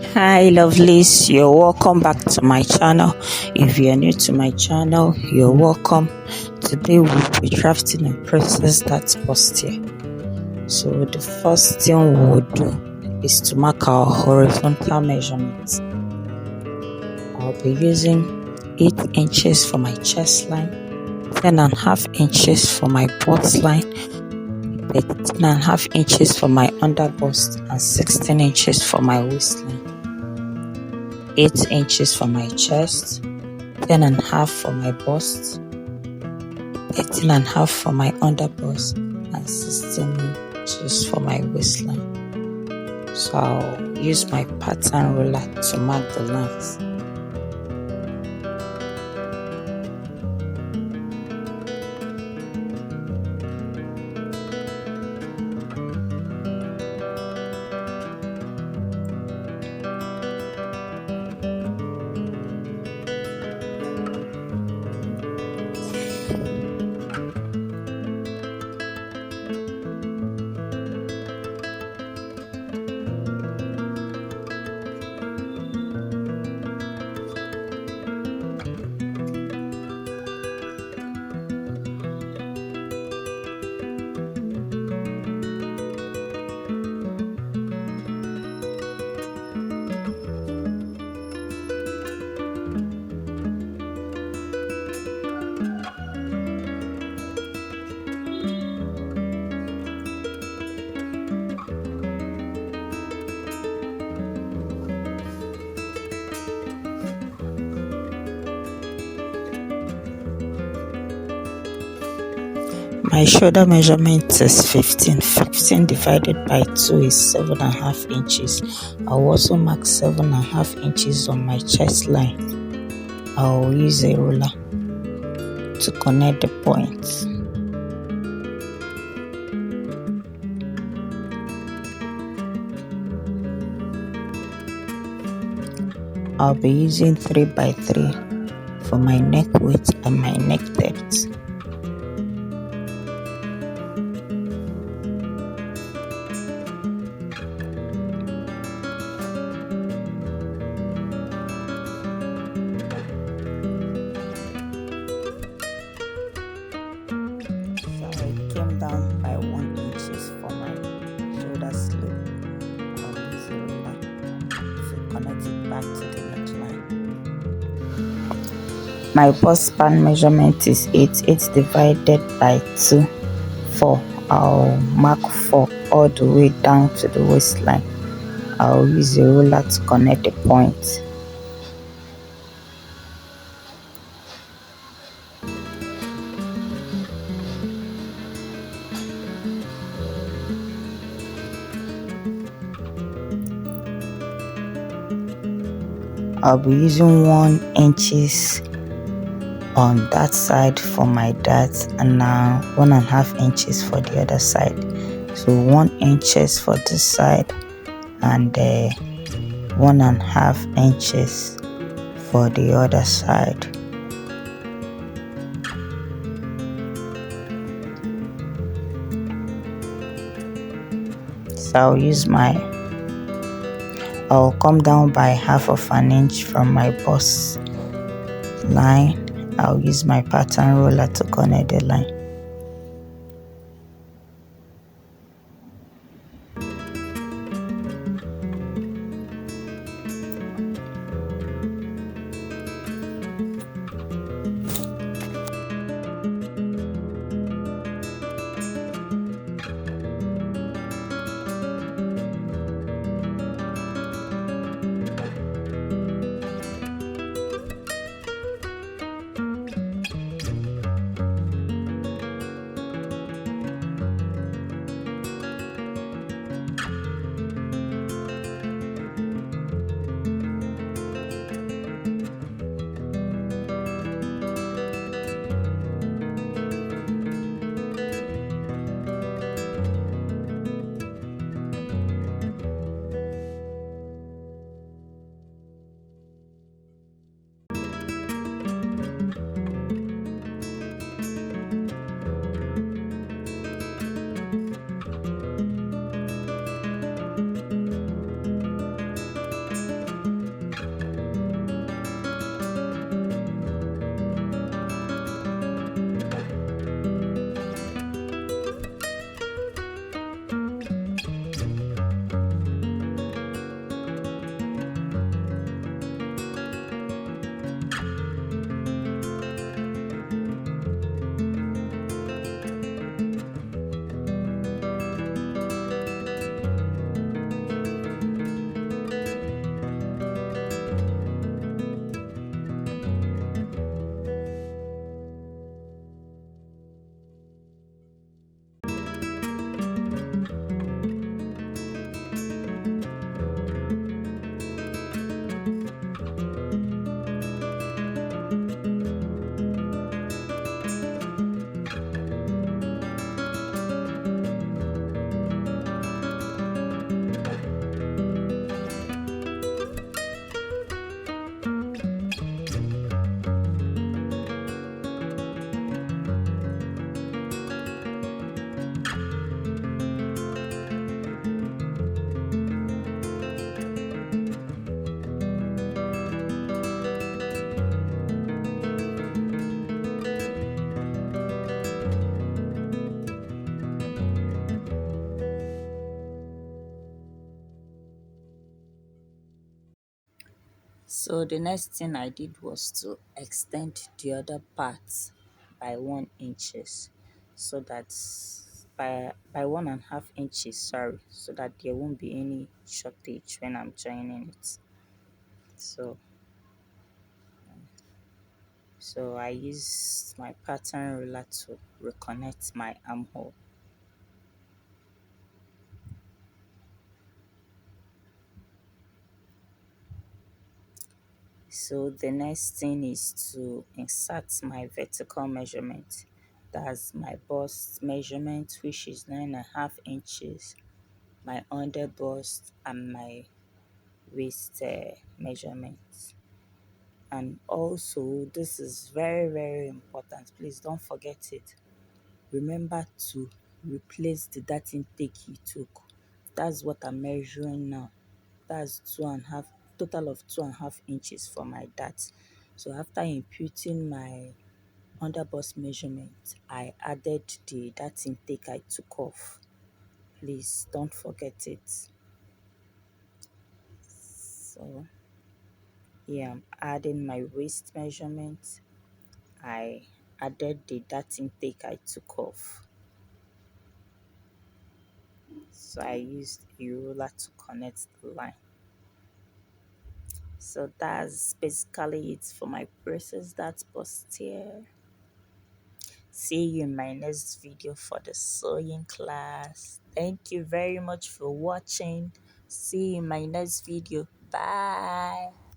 Hi lovelies, you're welcome back to my channel. If you're new to my channel, you're welcome. Today we'll be drafting a process that's bustier. So the first thing we'll do is to mark our horizontal measurements. I'll be using 8 inches for my chest line, 10.5 inches for my bust line, 13.5 inches for my under bust, and 16 inches for my waistline. 8 inches for my chest, 10.5 for my bust, 13.5 for my under bust, and 16 inches for my waistline. So I'll use my pattern ruler to mark the length. My shoulder measurement is 15. 15 divided by 2 is 7.5 inches. I'll also mark 7.5 inches on my chest line. I'll use a ruler to connect the points. I'll be using 3 by 3 for my neck width and my neck depth. Down by 1 inches for my shoulder slip. I'll use a ruler to connect it back to the neckline. My bust span measurement is 8. 8 divided by 2, 4. I'll mark 4 all the way down to the waistline. I'll use a ruler to connect the point. I'll be using 1 inches on that side for my darts, and now 1.5 inches for the other side. So 1 inches for this side and 1.5 inches for the other side. So I'll come down by 1/2 inch from my bust line. I'll use my pattern ruler to connect the line. So the next thing I did was to extend the other part by 1 inches, so that by 1.5 inches, sorry, so that there won't be any shortage when I'm joining it. So I use my pattern ruler to reconnect my armhole. So the next thing is to insert my vertical measurement. That's my bust measurement, which is 9.5 inches, my under bust, and my waist measurement. And also, this is very, very important. Please don't forget it. Remember to replace the dart intake you took. That's what I'm measuring now. That's 2.5, total of 2.5 inches for my dart. So after imputing my underbust measurement, I added the dart intake I took off. Please don't forget it. So here I'm adding my waist measurement. I added the dart intake I took off. So I used a ruler to connect the line. So that's basically it for my braces. That's bustier. See you in my next video for the sewing class. Thank you very much for watching. See you in my next video. Bye.